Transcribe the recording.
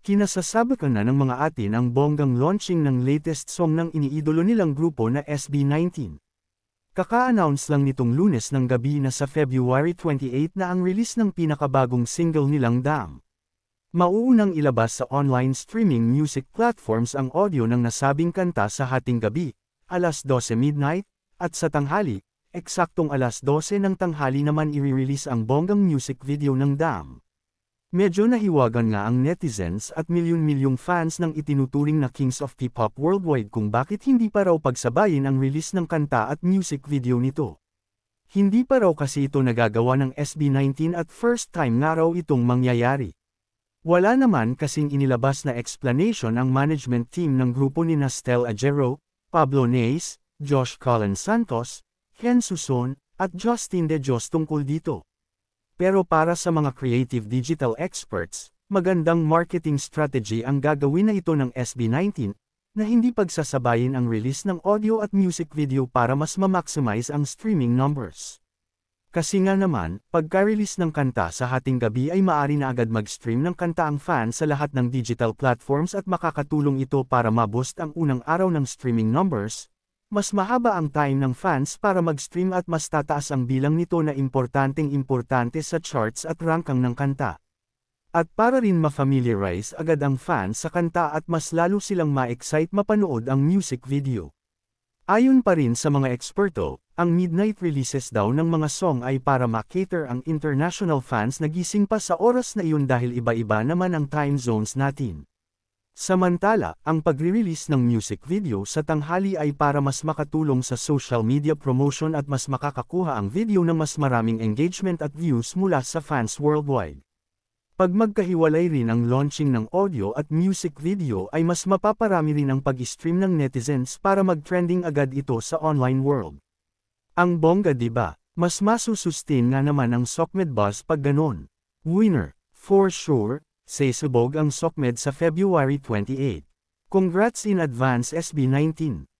Kinasasabakan na ng mga atin ang bonggang launching ng latest song ng iniidolo nilang grupo na SB19. Kaka-announce lang nitong Lunes ng gabi na sa February 28 na ang release ng pinakabagong single nilang Damn. Mauunang ilabas sa online streaming music platforms ang audio ng nasabing kanta sa hating gabi, alas 12 midnight, at sa tanghali, eksaktong alas 12 ng tanghali naman i-release ang bonggang music video ng Damn. Medyo nahiwagan nga ang netizens at milyon-milyong fans ng itinuturing na Kings of P-pop worldwide kung bakit hindi pa raw pagsabayin ang release ng kanta at music video nito. Hindi pa raw kasi ito nagagawa ng SB19 at first time nga raw itong mangyayari. Wala naman kasing inilabas na explanation ang management team ng grupo ni Stel Agero, Pablo Nace, Josh Colin Santos, Ken Suson, at Justin De Jos tungkol dito. Pero para sa mga creative digital experts, magandang marketing strategy ang gagawin na ito ng SB19, na hindi pagsasabayin ang release ng audio at music video para mas ma-maximize ang streaming numbers. Kasi nga naman, pagka-release ng kanta sa hating gabi ay maaari na agad mag-stream ng kanta ang fan sa lahat ng digital platforms at makakatulong ito para ma-boost ang unang araw ng streaming numbers. Mas mahaba ang time ng fans para mag-stream at mas tataas ang bilang nito na importante sa charts at rankang ng kanta. At para rin ma-familiarize agad ang fans sa kanta at mas lalo silang ma-excite mapanood ang music video. Ayon pa rin sa mga eksperto, ang midnight releases daw ng mga song ay para ma-cater ang international fans na gising pa sa oras na iyon dahil iba-iba naman ang time zones natin. Samantala, ang pagre-release ng music video sa tanghali ay para mas makatulong sa social media promotion at mas makakakuha ang video ng mas maraming engagement at views mula sa fans worldwide. Pag magkahiwalay rin ang launching ng audio at music video ay mas mapaparami rin ang pag-stream ng netizens para mag-trending agad ito sa online world. Ang bongga diba? Mas masusustain nga naman ang Sokmed buzz pag ganon. Winner, for sure. Sasabog ang Sokmed sa February 28. Congrats in advance SB19.